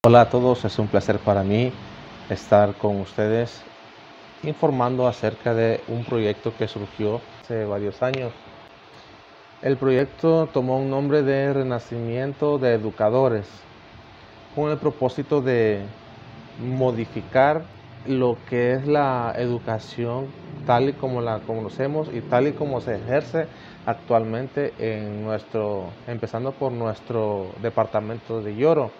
Hola a todos, es un placer para mí estar con ustedes informando acerca de un proyecto que surgió hace varios años. El proyecto tomó un nombre de Renacimiento de Educadores, con el propósito de modificar lo que es la educación tal y como la conocemos y tal y como se ejerce actualmente empezando por nuestro departamento de Yoro.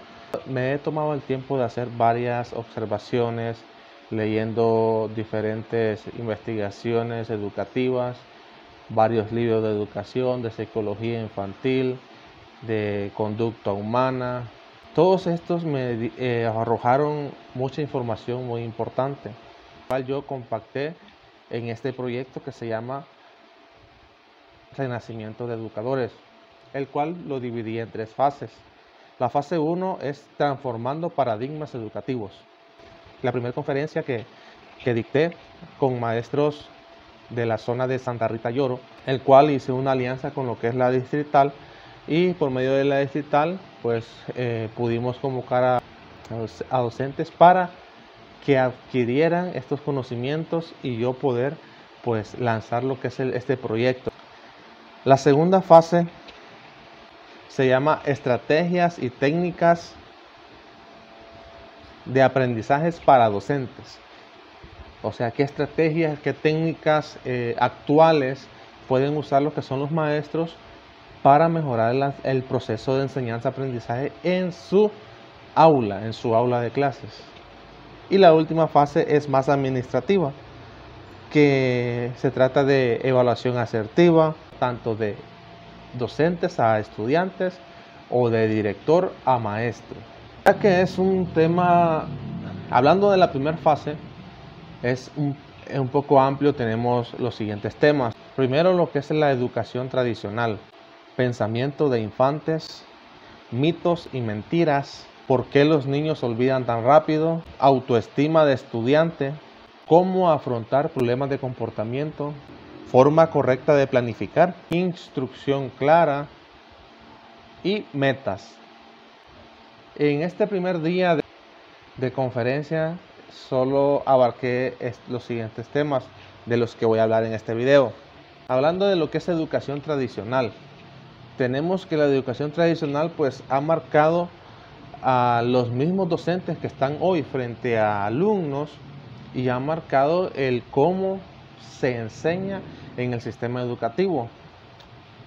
Me he tomado el tiempo de hacer varias observaciones, leyendo diferentes investigaciones educativas, varios libros de educación, de psicología infantil, de conducta humana. Todos estos me arrojaron mucha información muy importante, la cual yo compacté en este proyecto que se llama Renacimiento de Educadores, el cual lo dividí en 3 fases. La fase 1 es transformando paradigmas educativos. La primera conferencia que dicté con maestros de la zona de Santa Rita Yoro, el cual hice una alianza con lo que es la distrital, y por medio de la distrital pues pudimos convocar a docentes para que adquirieran estos conocimientos y yo poder pues lanzar lo que es este proyecto. La segunda fase se llama Estrategias y Técnicas de Aprendizajes para Docentes. O sea, qué estrategias, qué técnicas actuales pueden usar los que son los maestros para mejorar el proceso de enseñanza-aprendizaje en su aula de clases. Y la última fase es más administrativa, que se trata de evaluación asertiva, tanto de docentes a estudiantes o de director a maestro. Ya que es un tema, hablando de la primera fase, es un poco amplio. Tenemos los siguientes temas. Primero, lo que es la educación tradicional, pensamiento de infantes, mitos y mentiras, por qué los niños olvidan tan rápido, autoestima de estudiante, cómo afrontar problemas de comportamiento, forma correcta de planificar, instrucción clara y metas. En este primer día de conferencia solo abarqué los siguientes temas de los que voy a hablar en este video. Hablando de lo que es educación tradicional, tenemos que la educación tradicional pues ha marcado a los mismos docentes que están hoy frente a alumnos y ha marcado el cómo se enseña en el sistema educativo.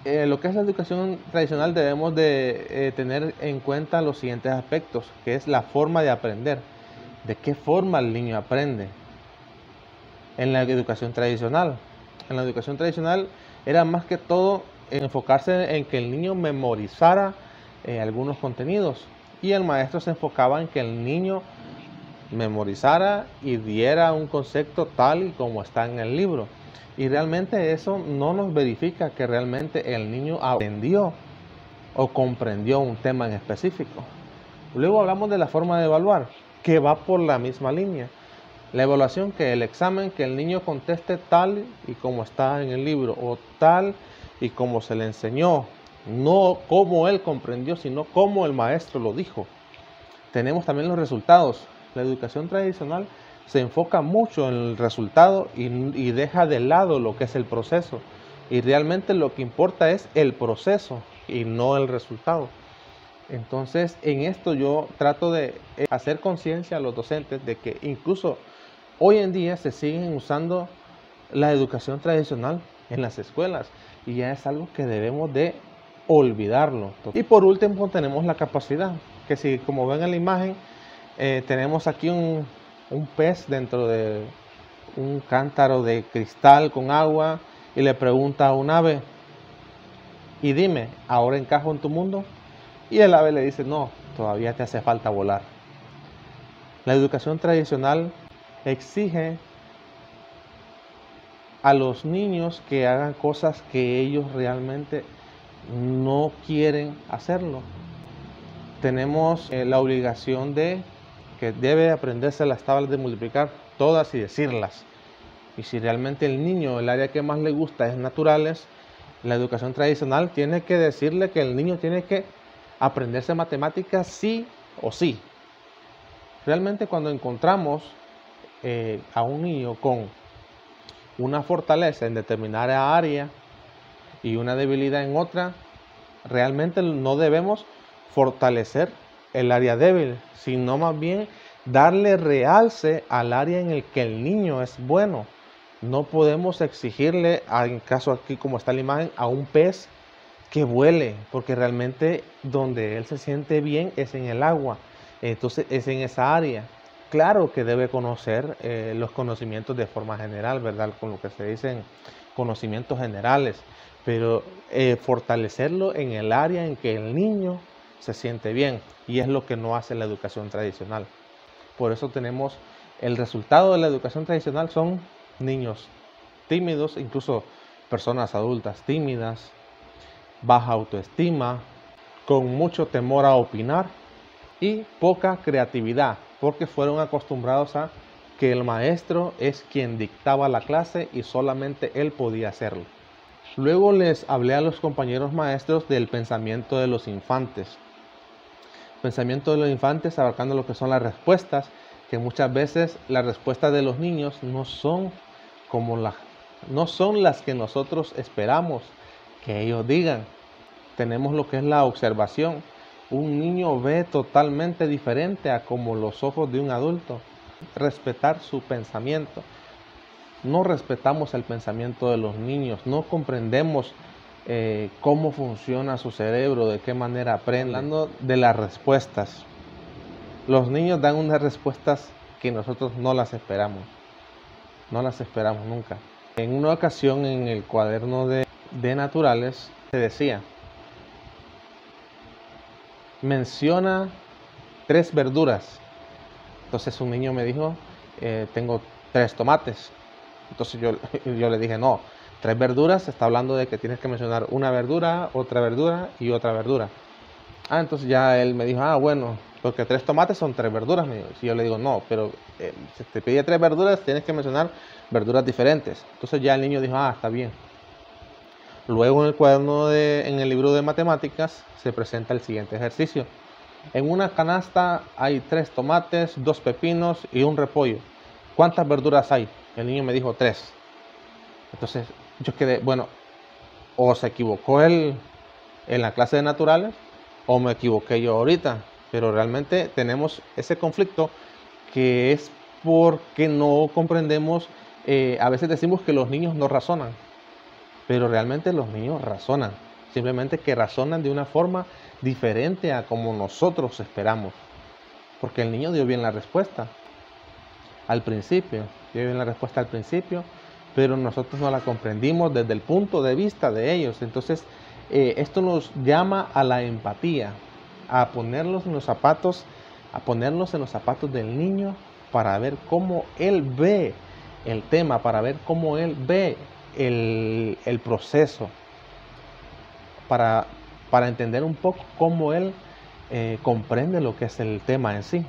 Lo que es la educación tradicional debemos de tener en cuenta los siguientes aspectos, que es la forma de aprender. ¿De qué forma el niño aprende? En la educación tradicional. En la educación tradicional era más que todo enfocarse en que el niño memorizara algunos contenidos, y el maestro se enfocaba en que el niño memorizara y diera un concepto tal y como está en el libro. Y realmente eso no nos verifica que realmente el niño aprendió o comprendió un tema en específico. Luego hablamos de la forma de evaluar, que va por la misma línea. La evaluación, que el examen, que el niño conteste tal y como está en el libro, o tal y como se le enseñó, no como él comprendió, sino como el maestro lo dijo. Tenemos también los resultados. La educación tradicional se enfoca mucho en el resultado y deja de lado lo que es el proceso. Y realmente lo que importa es el proceso y no el resultado. Entonces, en esto yo trato de hacer conciencia a los docentes de que incluso hoy en día se siguen usando la educación tradicional en las escuelas, y ya es algo que debemos de olvidarlo. Y por último tenemos la capacidad, que si como ven en la imagen, tenemos aquí un pez dentro de un cántaro de cristal con agua, y le pregunta a un ave: y dime, ¿ahora encajo en tu mundo? Y el ave le dice: no, todavía te hace falta volar. La educación tradicional exige a los niños que hagan cosas que ellos realmente no quieren hacerlo. Tenemos la obligación de que debe aprenderse las tablas de multiplicar todas y decirlas. Y si realmente el niño, el área que más le gusta es naturales, la educación tradicional tiene que decirle que el niño tiene que aprenderse matemáticas sí o sí. Realmente cuando encontramos a un niño con una fortaleza en determinada área y una debilidad en otra, realmente no debemos fortalecer el área débil, sino más bien darle realce al área en el que el niño es bueno. No podemos exigirle, en caso aquí como está la imagen, a un pez que vuele, porque realmente donde él se siente bien es en el agua, entonces es en esa área. Claro que debe conocer los conocimientos de forma general, ¿verdad? Con lo que se dicen conocimientos generales, pero fortalecerlo en el área en que el niño se siente bien, y es lo que no hace la educación tradicional. Por eso tenemos el resultado de la educación tradicional son niños tímidos, incluso personas adultas tímidas, baja autoestima, con mucho temor a opinar y poca creatividad, porque fueron acostumbrados a que el maestro es quien dictaba la clase y solamente él podía hacerlo. Luego les hablé a los compañeros maestros del pensamiento de los infantes. Pensamiento de los infantes abarcando lo que son las respuestas, que muchas veces las respuestas de los niños no son las que nosotros esperamos que ellos digan. Tenemos lo que es la observación. Un niño ve totalmente diferente a como los ojos de un adulto. Respetar su pensamiento. No respetamos el pensamiento de los niños, no comprendemos cómo funciona su cerebro, de qué manera aprende. Hablando de las respuestas, los niños dan unas respuestas que nosotros no las esperamos nunca. En una ocasión en el cuaderno de naturales se decía: menciona 3 verduras. Entonces un niño me dijo, tengo 3 tomates. Entonces yo le dije, no, 3 verduras, está hablando de que tienes que mencionar una verdura, otra verdura y otra verdura. Entonces ya él me dijo, bueno, porque 3 tomates son 3 verduras. Y yo le digo, no, pero si te pide 3 verduras, tienes que mencionar verduras diferentes. Entonces ya el niño dijo, está bien. Luego en el cuaderno en el libro de matemáticas se presenta el siguiente ejercicio. En una canasta hay 3 tomates, 2 pepinos y un repollo. ¿Cuántas verduras hay? El niño me dijo 3. Entonces yo quedé, bueno, o se equivocó él en la clase de naturales o me equivoqué yo ahorita. Pero realmente tenemos ese conflicto que es porque no comprendemos. A veces decimos que los niños no razonan, pero realmente los niños razonan, simplemente que razonan de una forma diferente a como nosotros esperamos, porque el niño dio bien la respuesta al principio, pero nosotros no la comprendimos desde el punto de vista de ellos. Entonces esto nos llama a la empatía, a ponernos en los zapatos del niño para ver cómo él ve el tema, para ver cómo él ve el proceso, para entender un poco cómo él comprende lo que es el tema en sí.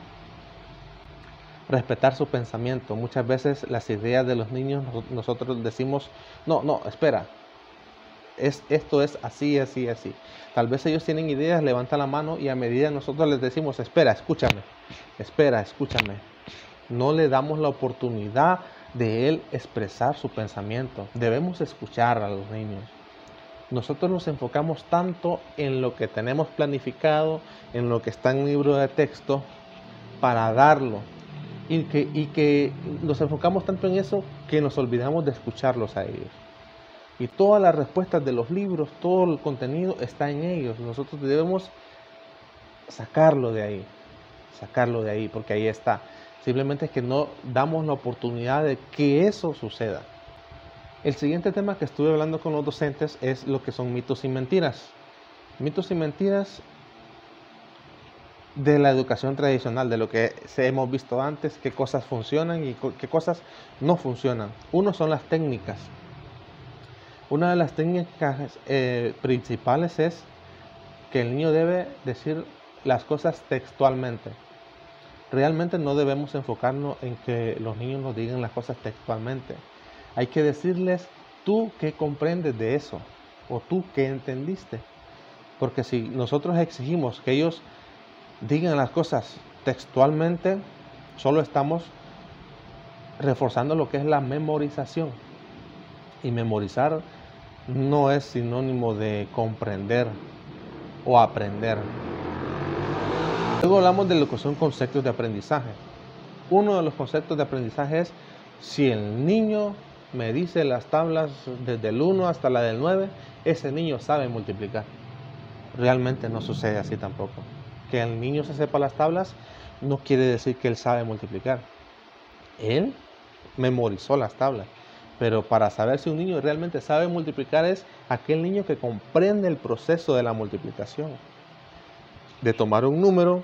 Respetar su pensamiento. Muchas veces las ideas de los niños nosotros decimos, no, espera, esto es así, así, así. Tal vez ellos tienen ideas, levantan la mano y a medida nosotros les decimos, espera, escúchame. No le damos la oportunidad de él expresar su pensamiento. Debemos escuchar a los niños. Nosotros nos enfocamos tanto en lo que tenemos planificado, en lo que está en el libro de texto, para darlo. Y que nos enfocamos tanto en eso que nos olvidamos de escucharlos a ellos. Y todas las respuestas de los libros, todo el contenido está en ellos. Nosotros debemos sacarlo de ahí, porque ahí está. Simplemente es que no damos la oportunidad de que eso suceda. El siguiente tema que estuve hablando con los docentes es lo que son mitos y mentiras. Mitos y mentiras de la educación tradicional, de lo que hemos visto antes, qué cosas funcionan y qué cosas no funcionan. Uno son las técnicas. Una de las técnicas principales es que el niño debe decir las cosas textualmente. Realmente no debemos enfocarnos en que los niños nos digan las cosas textualmente. Hay que decirles, ¿tú qué comprendes de eso? ¿O tú qué entendiste? Porque si nosotros exigimos que ellos digan las cosas textualmente, Solo estamos reforzando lo que es la memorización. Y memorizar no es sinónimo de comprender o aprender. Luego hablamos de lo que son conceptos de aprendizaje. Uno de los conceptos de aprendizaje es: si el niño me dice las tablas desde el 1 hasta la del 9, ese niño sabe multiplicar. Realmente no sucede así tampoco. Que el niño se sepa las tablas no quiere decir que él sabe multiplicar. Él memorizó las tablas. Pero para saber si un niño realmente sabe multiplicar es aquel niño que comprende el proceso de la multiplicación. De tomar un número,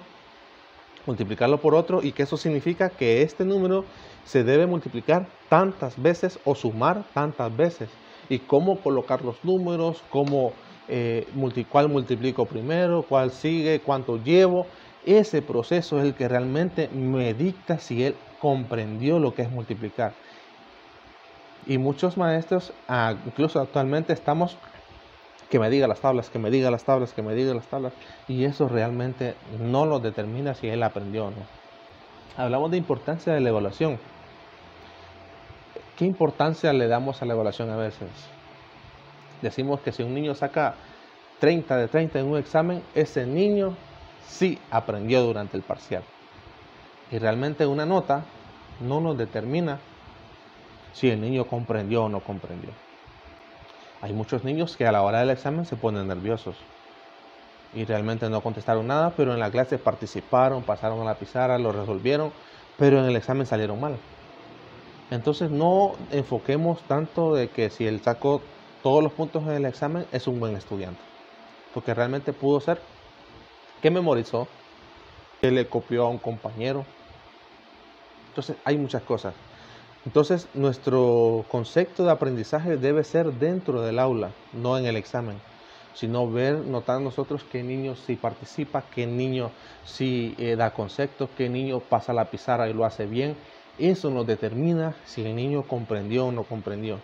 multiplicarlo por otro, y que eso significa que este número se debe multiplicar tantas veces o sumar tantas veces. Y cómo colocar los números, cuál multiplico primero, cuál sigue, cuánto llevo. Ese proceso es el que realmente me dicta si él comprendió lo que es multiplicar. Y muchos maestros, incluso actualmente, estamos que me diga las tablas, que me diga las tablas, que me diga las tablas, y eso realmente no lo determina si él aprendió o no. Hablamos de importancia de la evaluación. ¿Qué importancia le damos a la evaluación a veces? Decimos que si un niño saca 30 de 30 en un examen, ese niño sí aprendió durante el parcial. Y realmente una nota no nos determina si el niño comprendió o no comprendió. Hay muchos niños que a la hora del examen se ponen nerviosos y realmente no contestaron nada, pero en la clase participaron, pasaron a la pizarra, lo resolvieron, pero en el examen salieron mal. Entonces no enfoquemos tanto de que si él sacó todos los puntos en el examen es un buen estudiante, porque realmente pudo ser que memorizó, que le copió a un compañero. Entonces hay muchas cosas. Entonces nuestro concepto de aprendizaje debe ser dentro del aula, no en el examen, sino notar nosotros qué niño sí participa, qué niño sí da conceptos, qué niño pasa la pizarra y lo hace bien. Eso nos determina si el niño comprendió o no comprendió,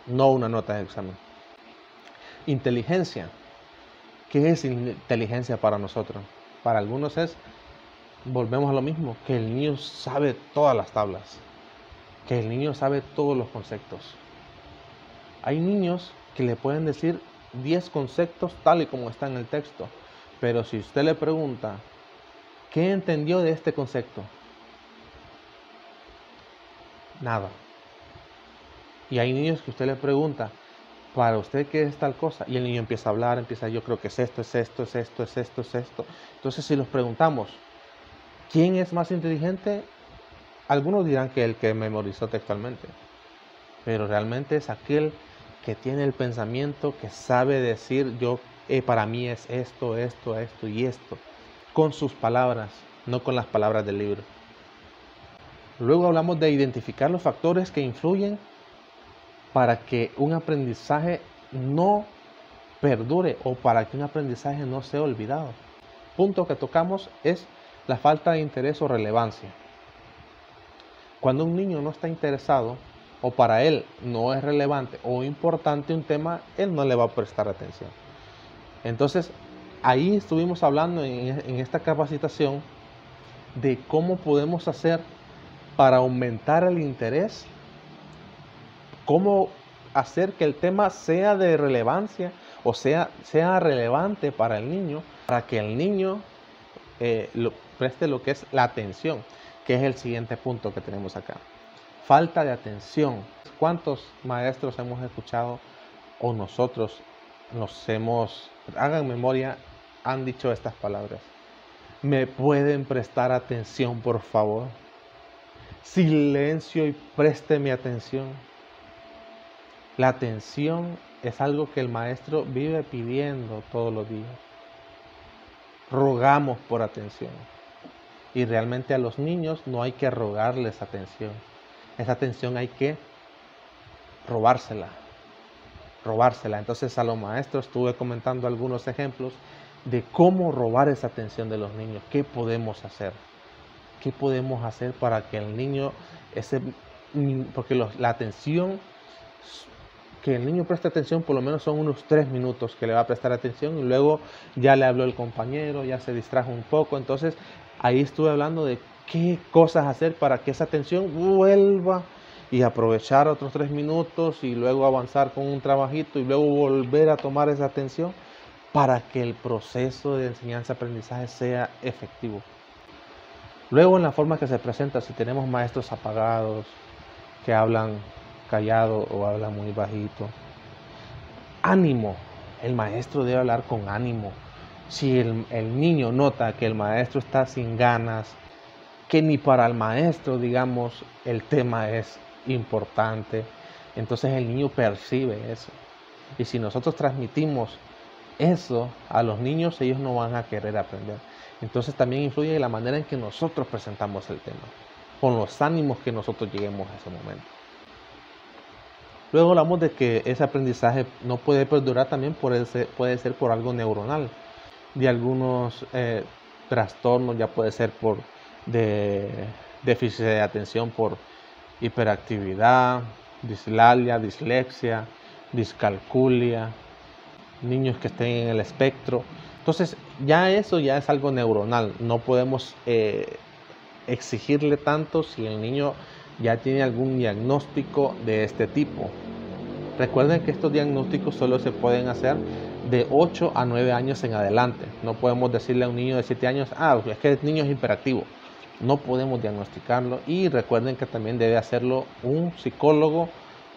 no una nota de examen. Inteligencia. ¿Qué es inteligencia para nosotros? Para algunos volvemos a lo mismo, que el niño sabe todas las tablas, que el niño sabe todos los conceptos. Hay niños que le pueden decir 10 conceptos tal y como está en el texto, pero si usted le pregunta, ¿qué entendió de este concepto? Nada. Y hay niños que usted le pregunta, ¿para usted qué es tal cosa? Y el niño empieza a hablar, yo creo que es esto, es esto, es esto, es esto, es esto. Entonces si los preguntamos, ¿quién es más inteligente? Algunos dirán que el que memorizó textualmente, pero realmente es aquel que tiene el pensamiento, que sabe decir, para mí es esto, esto, esto y esto, con sus palabras, no con las palabras del libro. Luego hablamos de identificar los factores que influyen para que un aprendizaje no perdure o para que un aprendizaje no sea olvidado. Punto que tocamos es la falta de interés o relevancia. Cuando un niño no está interesado o para él no es relevante o importante un tema, él no le va a prestar atención. Entonces, ahí estuvimos hablando en esta capacitación de cómo podemos hacer para aumentar el interés, cómo hacer que el tema sea de relevancia o sea relevante para el niño, para que el niño preste lo que es la atención, que es el siguiente punto que tenemos acá. Falta de atención. ¿Cuántos maestros hemos escuchado o nosotros hagan memoria, han dicho estas palabras? ¿Me pueden prestar atención, por favor? Silencio y présteme atención. La atención es algo que el maestro vive pidiendo todos los días. Rogamos por atención. Y realmente a los niños no hay que rogarles atención. Esa atención hay que robársela. Entonces a los maestros estuve comentando algunos ejemplos de cómo robar esa atención de los niños. ¿Qué podemos hacer? ¿Qué podemos hacer para que el niño, porque la atención, que el niño preste atención por lo menos son unos 3 minutos que le va a prestar atención y luego ya le habló el compañero, ya se distrajo un poco. Entonces ahí estuve hablando de qué cosas hacer para que esa atención vuelva y aprovechar otros 3 minutos y luego avanzar con un trabajito y luego volver a tomar esa atención para que el proceso de enseñanza-aprendizaje sea efectivo. Luego, en la forma que se presenta, si tenemos maestros apagados, que hablan callado o hablan muy bajito, ánimo, el maestro debe hablar con ánimo. Si el niño nota que el maestro está sin ganas, que ni para el maestro, digamos, el tema es importante, entonces el niño percibe eso. Y si nosotros transmitimos eso a los niños, ellos no van a querer aprender. Entonces también influye la manera en que nosotros presentamos el tema, con los ánimos que nosotros lleguemos a ese momento. Luego hablamos de que ese aprendizaje no puede perdurar, también puede ser por algo neuronal, de algunos trastornos, ya puede ser por déficit de atención, por hiperactividad, dislalia, dislexia, discalculia, niños que estén en el espectro. Entonces ya eso ya es algo neuronal, no podemos exigirle tanto si el niño ya tiene algún diagnóstico de este tipo. Recuerden que estos diagnósticos solo se pueden hacer de 8 a 9 años en adelante. No podemos decirle a un niño de 7 años, es que el niño es hiperactivo. No podemos diagnosticarlo, y recuerden que también debe hacerlo un psicólogo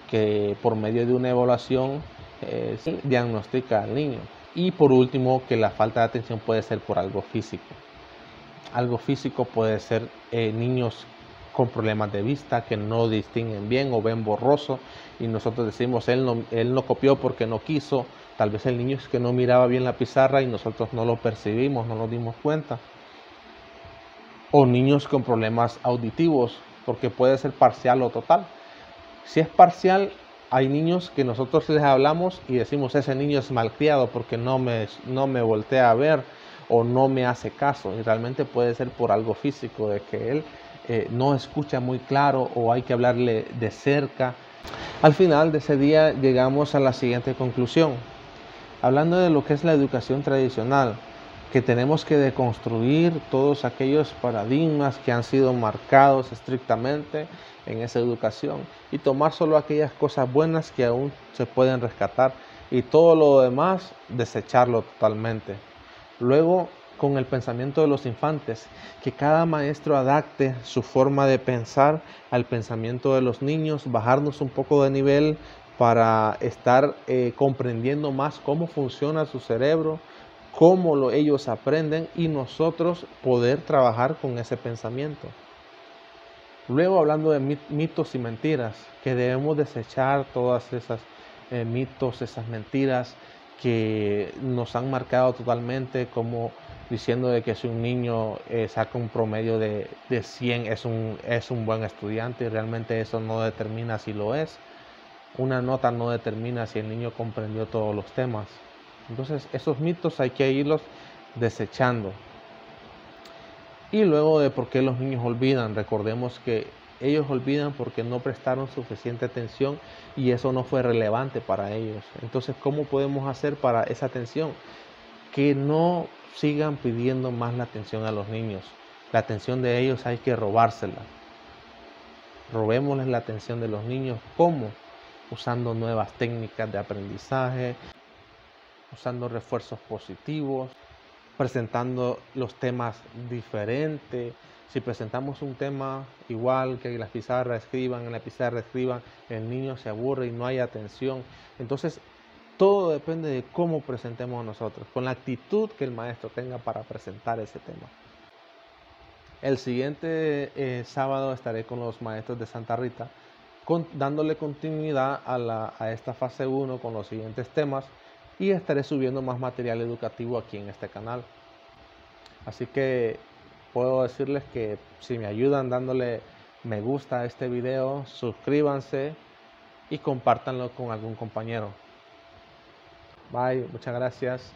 que por medio de una evaluación diagnostica al niño. Y por último, que la falta de atención puede ser por algo físico. Algo físico puede ser niños con problemas de vista que no distinguen bien o ven borroso, y nosotros decimos él no copió porque no quiso. Tal vez el niño es que no miraba bien la pizarra y nosotros no lo percibimos, no nos dimos cuenta. O niños con problemas auditivos, porque puede ser parcial o total. Si es parcial, hay niños que nosotros les hablamos y decimos ese niño es malcriado porque no me voltea a ver o no me hace caso, y realmente puede ser por algo físico, de que él no escucha muy claro o hay que hablarle de cerca. Al final de ese día llegamos a la siguiente conclusión, hablando de lo que es la educación tradicional, que tenemos que deconstruir todos aquellos paradigmas que han sido marcados estrictamente en esa educación y tomar solo aquellas cosas buenas que aún se pueden rescatar, y todo lo demás desecharlo totalmente. Luego, con el pensamiento de los infantes, que cada maestro adapte su forma de pensar al pensamiento de los niños, bajarnos un poco de nivel para estar comprendiendo más cómo funciona su cerebro, cómo ellos aprenden, y nosotros poder trabajar con ese pensamiento. Luego, hablando de mitos y mentiras, que debemos desechar todas esas mitos, esas mentiras que nos han marcado totalmente, como diciendo de que si un niño saca un promedio de 100 es un buen estudiante, y realmente eso no determina si lo es. Una nota no determina si el niño comprendió todos los temas. Entonces esos mitos hay que irlos desechando. Y luego de por qué los niños olvidan, recordemos que ellos olvidan porque no prestaron suficiente atención y eso no fue relevante para ellos. Entonces, ¿cómo podemos hacer para esa atención? Que no sigan pidiendo más la atención a los niños. La atención de ellos hay que robársela. Robémosles la atención de los niños. ¿Cómo? Usando nuevas técnicas de aprendizaje, usando refuerzos positivos, presentando los temas diferentes. Si presentamos un tema igual que en la pizarra escriban, el niño se aburre y no hay atención. Entonces, todo depende de cómo presentemos nosotros, con la actitud que el maestro tenga para presentar ese tema. El siguiente sábado estaré con los maestros de Santa Rita, dándole continuidad a esta fase 1 con los siguientes temas, y estaré subiendo más material educativo aquí en este canal. Así que puedo decirles que si me ayudan dándole me gusta a este video, suscríbanse y compártanlo con algún compañero. Bye, muchas gracias.